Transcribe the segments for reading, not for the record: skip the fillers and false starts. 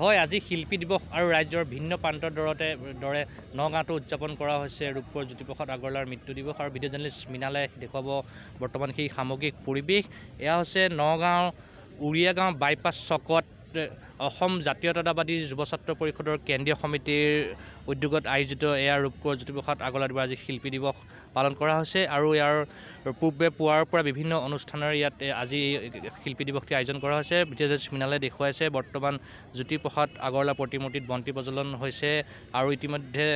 হয়, আজি শিল্পী দিৱস আৰু ৰাজ্যৰ ভিন্ন প্ৰান্তৰ দৰে নগাঁৱতো উদযাপন কৰা হৈছে ৰূপকোঁৱৰ জ্যোতিপ্ৰসাদ আগৰৱালাৰ মৃত্যু দিৱস আৰু ভিডিঅ' জাৰ্নেলিষ্ট মৃণালে দেখুৱাব বৰ্তমান সেই সামগ্ৰিক পৰিৱেশ। এয়া হৈছে নগাঁও উৰিয়া গাঁও বাইপাছ চকত অসম জাতীয়তাবাদী যুৱ ছাত্ৰ পৰিষদৰ কেন্দ্ৰীয় সমিতিৰ উদ্যোগত আয়োজিত এয়া ৰূপকোঁৱৰ জ্যোতিপ্ৰসাদ আগৰৱালাৰ আজি শিল্পী দিৱস পালন কৰা হৈছে আৰু ইয়াৰ পূৰ্বে পুৱাৰ পৰা বিভিন্ন অনুষ্ঠানৰ ইয়াত আজি শিল্পী দিৱসটি আয়োজন কৰা হৈছে। ভিডিঅ' জাৰ্নেলিষ্ট মৃণালে দেখুৱাইছে বৰ্তমান জ্যোতিপ্ৰসাদ আগৰৱালা প্ৰতিমূৰ্তিত বন্তি প্ৰজ্বলন হৈছে আৰু ইতিমধ্যে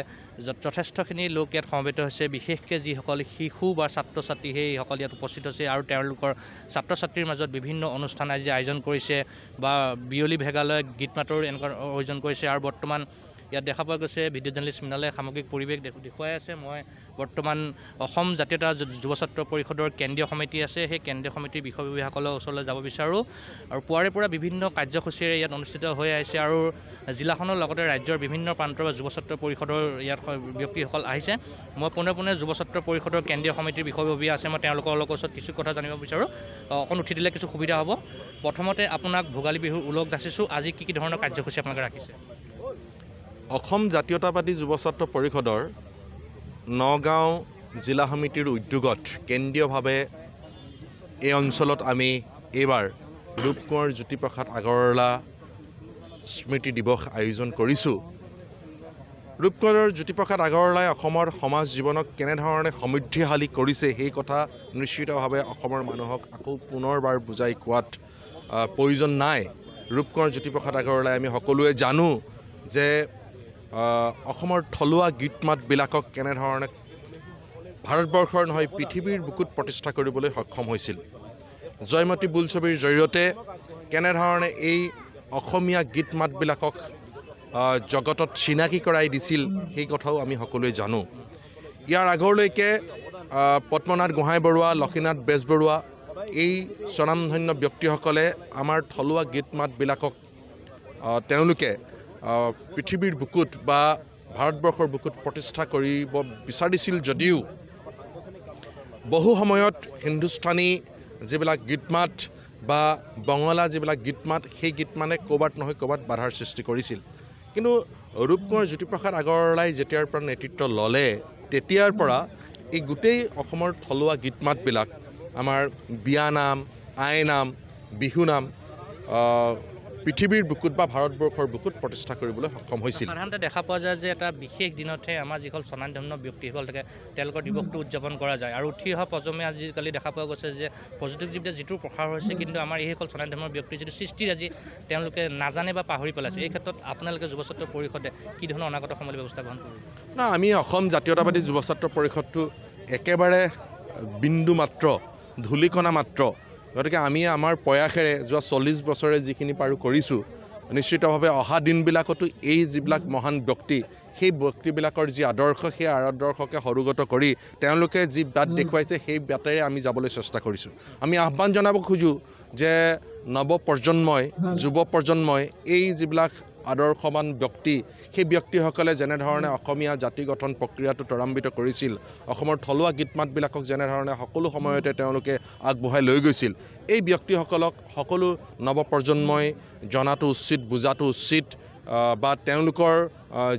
যথেষ্টখিনি লোক ইয়াত সমবেত হৈছে, বিশেষকৈ যিসকল শিশু বা ছাত্ৰ ছাত্ৰী সেইসকল ইয়াত উপস্থিত হৈছে আৰু তেওঁলোকৰ ছাত্ৰ ছাত্ৰীৰ মাজত বিভিন্ন অনুষ্ঠান আজি আয়োজন কৰিছে বা বিয়লি ভেগালৈ গীত মাতৰ এনেকুৱা আয়োজন কৰিছে আৰু বৰ্তমান ইয়াত দেখা পোৱা গৈছে ভিডিঅ' জাৰ্নেলিষ্ট মৃণালে সামগ্ৰিক পৰিৱেশ দেখুৱাই আছে। মই বৰ্তমান অসম জাতীয়তা যুৱ ছাত্ৰ পৰিষদৰ কেন্দ্ৰীয় সমিতি আছে, সেই কেন্দ্ৰীয় সমিতিৰ বিষয়ববীয়াসকলৰ ওচৰলৈ যাব বিচাৰোঁ আৰু পুৱাৰে পৰা বিভিন্ন কাৰ্যসূচীৰে ইয়াত অনুষ্ঠিত হৈ আহিছে আৰু জিলাখনৰ লগতে ৰাজ্যৰ বিভিন্ন প্ৰান্তৰ বা যুৱ ছাত্ৰ পৰিষদৰ ইয়াত ব্যক্তিসকল আহিছে। মই পোনে যুৱ ছাত্ৰ পৰিষদৰ কেন্দ্ৰীয় সমিতিৰ বিষয়ববীয়া আছে, মই তেওঁলোকৰ ওচৰত কিছু কথা জানিব বিচাৰোঁ, অকণ উঠি দিলে কিছু সুবিধা হ'ব। প্ৰথমতে আপোনাক ভোগালী বিহুৰ ওলগ যাচিছোঁ, আজি কি ধৰণৰ কাৰ্যসূচী আপোনালোকে ৰাখিছে? অসম জাতীয়তাবাদী যুৱ ছাত্ৰ পৰিষদৰ নগাঁও জিলা সমিতিৰ উদ্যোগত কেন্দ্ৰীয়ভাৱে এই অঞ্চলত আমি এইবাৰ ৰূপকোঁৱৰ জ্যোতিপ্ৰসাদ আগৰৱালা স্মৃতি দিৱস আয়োজন কৰিছোঁ। ৰূপকোঁৱৰ জ্যোতিপ্ৰসাদ আগৰৱালাই অসমৰ সমাজ জীৱনক কেনেধৰণে সমৃদ্ধিশালী কৰিছে সেই কথা নিশ্চিতভাৱে অসমৰ মানুহক আকৌ পুনৰবাৰ বুজাই কোৱাত প্ৰয়োজন নাই। ৰূপকোঁৱৰ জ্যোতিপ্ৰসাদ আগৰৱালাই আমি সকলোৱে জানো যে অসমৰ থলুৱা গীত মাতবিলাকক কেনেধৰণে ভাৰতবৰ্ষৰ নহয় পৃথিৱীৰ বুকুত প্ৰতিষ্ঠা কৰিবলৈ সক্ষম হৈছিল। জয়মতী বোলছবিৰ জৰিয়তে কেনেধৰণে এই অসমীয়া গীত মাতবিলাকক জগতত চিনাকি কৰাই দিছিল সেই কথাও আমি সকলোৱে জানো। ইয়াৰ আগলৈকে পদ্মনাথ গোহাঁই বৰুৱা, লক্ষীনাথ বেজবৰুৱা এই স্বনামধন্য ব্যক্তিসকলে আমাৰ থলুৱা গীত মাতবিলাকক তেওঁলোকে পৃথিৱীৰ বুকুত বা ভাৰতবৰ্ষৰ বুকুত প্ৰতিষ্ঠা কৰিব বিচাৰিছিল যদিও বহু সময়ত হিন্দুস্তানী যিবিলাক গীত মাত বা বঙলা যিবিলাক গীত মাত সেই গীত মানে ক'ৰবাত নহয় ক'ৰবাত বাধাৰ সৃষ্টি কৰিছিল। কিন্তু ৰূপকোঁৱৰ জ্যোতিপ্ৰসাদ আগৰৱালাই যেতিয়াৰ পৰা নেতৃত্ব ল'লে তেতিয়াৰ পৰা এই গোটেই অসমৰ থলুৱা গীত মাতবিলাক আমাৰ বিয়ানাম, আইনাম, বিহুনাম পৃথিৱীৰ বুকুত বা ভাৰতবৰ্ষৰ বুকুত প্ৰতিষ্ঠা কৰিবলৈ সক্ষম হৈছিল। সাধাৰণতে দেখা পোৱা যায় যে এটা বিশেষ দিনতহে আমাৰ যিসকল স্বনামধন্য ব্যক্তিসকল থাকে তেওঁলোকৰ দিৱসটো উদযাপন কৰা যায় আৰু উঠি অহা প্ৰজন্মে আজিকালি দেখা পোৱা গৈছে যে প্ৰযুক্তিবিদ্যা যিটো প্ৰসাৰ হৈছে কিন্তু আমাৰ এইসকল স্বনামধন্য ব্যক্তিৰ যিটো সৃষ্টিৰ আজি তেওঁলোকে নাজানে বা পাহৰি পেলাইছে। এই ক্ষেত্ৰত আপোনালোকে যুৱ ছাত্ৰ পৰিষদে কি ধৰণৰ অনাগত সময়লৈ ব্যৱস্থা গ্ৰহণ কৰিব? না, আমি অসম জাতীয়তাবাদী যুৱ ছাত্ৰ পৰিষদটো একেবাৰে বিন্দু মাত্ৰ, ধূলিকণা মাত্ৰ। গতিকে আমি আমাৰ প্ৰয়াসেৰে যোৱা 40 বছৰে যিখিনি পাৰোঁ কৰিছোঁ, নিশ্চিতভাৱে অহা দিনবিলাকতো এই যিবিলাক মহান ব্যক্তি সেই ব্যক্তিবিলাকৰ যি আদৰ্শ সেই আদৰ্শকে সৰুগত কৰি তেওঁলোকে যি বাট দেখুৱাইছে সেই বাটেৰে আমি যাবলৈ চেষ্টা কৰিছোঁ। আমি আহ্বান জনাব খোজোঁ যে নৱপ্ৰজন্মই, যুৱ প্ৰজন্মই এই যিবিলাক আদৰ্শৱান ব্যক্তি সেই ব্যক্তিসকলে যেনেধৰণে অসমীয়া জাতি গঠন প্ৰক্ৰিয়াটো ত্বৰান্বিত কৰিছিল, অসমৰ থলুৱা গীত মাতবিলাকক যেনেধৰণে সকলো সময়তে তেওঁলোকে আগবঢ়াই লৈ গৈছিল, এই ব্যক্তিসকলক সকলো নৱপ্ৰজন্মই জনাটো উচিত, বুজাটো উচিত বা তেওঁলোকৰ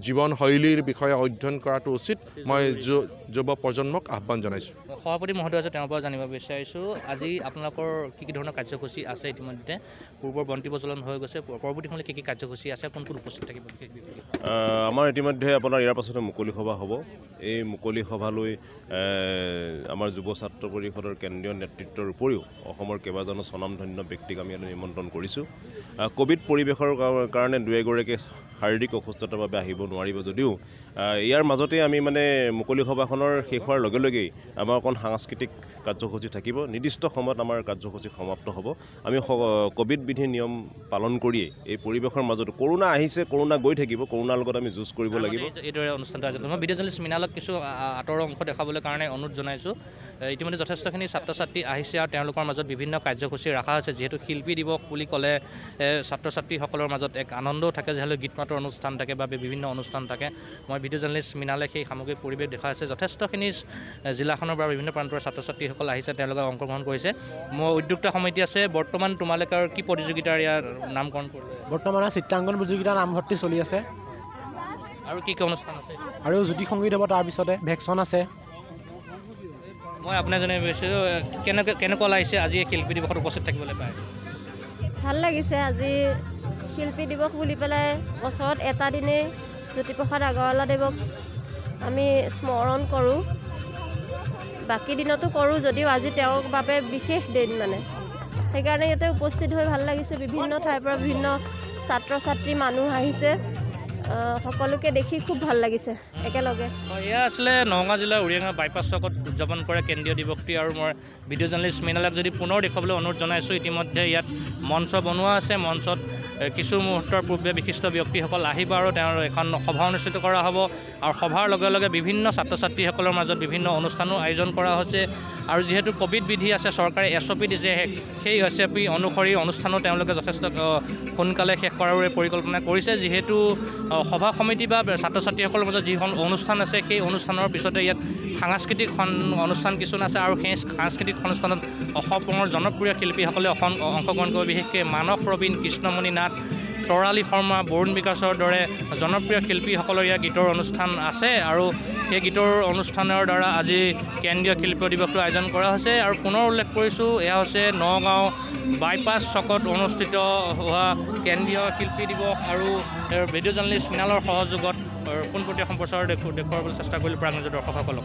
জীৱনশৈলীৰ বিষয়ে অধ্যয়ন কৰাটো উচিত। মই যুৱ প্ৰজন্মক আহ্বান জনাইছোঁ। সভাপতি মহোদয় আছে, তেওঁৰ পৰা জানিব বিচাৰিছোঁ আজি আপোনালোকৰ কি ধৰণৰ কাৰ্যসূচী আছে? ইতিমধ্যে পূৰ্বৰ বন্তি প্ৰজ্বলন হৈ গৈছে, পৰৱৰ্তী সময়লৈ কি কাৰ্যসূচী আছে, কোন উপস্থিত থাকিব? আমাৰ ইতিমধ্যে আপোনাৰ ইয়াৰ পাছতে মুকলি সভা হ'ব। এই মুকলি সভালৈ আমাৰ যুৱ ছাত্ৰ পৰিষদৰ কেন্দ্ৰীয় নেতৃত্বৰ উপৰিও অসমৰ কেইবাজনো স্বনামধন্য ব্যক্তিক আমি নিমন্ত্ৰণ কৰিছোঁ। ক'ভিড পৰিৱেশৰ কাৰণে দুই এগৰাকী শাৰীৰিক অসুস্থতাৰ বাবে আহিব নোৱাৰিব যদিও ইয়াৰ মাজতে আমি মুকলি সভাখনৰ শেষ হোৱাৰ লগে লগেই আমাৰ অকণ সাংস্কৃতিক কাৰ্যসূচী থাকিব। নিৰ্দিষ্ট সময়ত আমাৰ কাৰ্যসূচী সমাপ্ত হ'ব। আমি ক'ভিড বিধি নিয়ম পালন কৰিয়েই এই পৰিৱেশৰ মাজতো কৰোণা আহিছে, কৰোণা গৈ থাকিব, কৰোণাৰ লগত আমি যুঁজ কৰিব লাগিব। এইদৰে অনুষ্ঠানটো আয়োজন মই ভিডিঅ' জাৰ্নেলিষ্ট মৃণালক কিছু আঁতৰৰ অংশ দেখাবলৈ কাৰণে অনুৰোধ জনাইছোঁ। ইতিমধ্যে যথেষ্টখিনি ছাত্ৰ ছাত্ৰী আহিছে আৰু তেওঁলোকৰ মাজত বিভিন্ন কাৰ্যসূচী ৰখা হৈছে। যিহেতু শিল্পী দিৱস বুলি ক'লে ছাত্ৰ ছাত্ৰীসকলৰ মাজত এক আনন্দও থাকে, যিহেতু গীত মাত ভাতৰ অনুষ্ঠান থাকে বা বিভিন্ন অনুষ্ঠান থাকে মই ভিডিঅ' জাৰ্নেলিষ্ট মৃণালে সেই সামগ্ৰিক পৰিৱেশ দেখা আছে যথেষ্টখিনি জিলাখনৰ পৰা বিভিন্ন প্ৰান্তৰ ছাত্ৰ ছাত্ৰীসকল আহিছে তেওঁলোকে অংশগ্ৰহণ কৰিছে মই উদ্যোক্তা সমিতি আছে বৰ্তমান তোমালোকৰ কি প্ৰতিযোগিতাৰ ইয়াৰ নামকৰণ কৰিলে বৰ্তমান চিত্ৰাংকন প্ৰতিযোগিতা নামভৰ্তি চলি আছে আৰু কি অনুষ্ঠান আছে আৰু জ্যোতি সংগীত হ'ব তাৰপিছতে ভেকশ্যন আছে মই আপোনাক জনাই বিচাৰিছোঁ কেনেকুৱা লাগিছে আজি এই শিল্পী দিৱসত উপস্থিত থাকিবলৈ পায় ভাল লাগিছে আজি শিল্পী দিৱস বুলি পেলাই বছৰত এটা দিনেই জ্যোতিপ্ৰসাদ আগৰৱালাদেৱক আমি স্মৰণ কৰোঁ বাকী দিনতো কৰোঁ যদিও আজি তেওঁৰ বাবে বিশেষ দিন মানে সেইকাৰণে ইয়াতে উপস্থিত হৈ ভাল লাগিছে বিভিন্ন ঠাইৰ পৰা বিভিন্ন ছাত্ৰ ছাত্ৰী মানুহ আহিছে সকলোকে দেখি খুব ভাল লাগিছে একেলগে এয়া আছিলে নগাঁও জিলাৰ উৰিয়াঙা বাইপাছ চকত উদযাপন কৰে কেন্দ্ৰীয় দিৱসটি আৰু মই ভিডিঅ' জাৰ্নেলিষ্ট মৃণালক যদি পুনৰ দেখুৱাবলৈ অনুৰোধ জনাইছোঁ ইতিমধ্যে ইয়াত মঞ্চ বনোৱা আছে মঞ্চত কিছু মুহূৰ্তৰ পূৰ্বে বিশিষ্ট ব্যক্তিসকল আহিব আৰু তেওঁৰ এখন সভা অনুষ্ঠিত কৰা হ'ব আৰু সভাৰ লগে লগে বিভিন্ন ছাত্ৰ ছাত্ৰীসকলৰ মাজত বিভিন্ন অনুষ্ঠানো আয়োজন কৰা হৈছে আৰু যিহেতু ক'ভিড বিধি আছে চৰকাৰে SOP দিছে সেই SOP অনুসৰি অনুষ্ঠানো তেওঁলোকে যথেষ্ট সোনকালে শেষ কৰাৰ পৰিকল্পনা কৰিছে যিহেতু সভা সমিতি বা ছাত্ৰ ছাত্ৰীসকলৰ মাজত যিখন অনুষ্ঠান আছে সেই অনুষ্ঠানৰ পিছতে ইয়াত সাংস্কৃতিক অনুষ্ঠান কিছুমান আছে আৰু সেই সাংস্কৃতিক অনুষ্ঠানত অসমৰ জনপ্ৰিয় শিল্পীসকলে অংশগ্ৰহণ কৰিব বিশেষকৈ মানস প্ৰবীণ কৃষ্ণমণি নাথ তৰালী শৰ্মা বৰুণ বিকাশৰ দৰে জনপ্ৰিয় শিল্পীসকলৰ ইয়াৰ গীতৰ অনুষ্ঠান আছে আৰু সেই গীতৰ অনুষ্ঠানৰ দ্বাৰা আজি কেন্দ্ৰীয় শিল্পী দিৱসটো আয়োজন কৰা হৈছে আৰু পুনৰ উল্লেখ কৰিছোঁ এয়া হৈছে নগাঁও বাইপাছ চকত অনুষ্ঠিত হোৱা কেন্দ্ৰীয় শিল্পী দিৱস আৰু ভিডিঅ' জাৰ্নেলিষ্ট মৃণালৰ সহযোগত পোনপটীয়া সম্প্ৰচাৰ দেখুৱাবলৈ চেষ্টা কৰিলোঁ প্ৰাঞ্জল দৰ্শকসকলক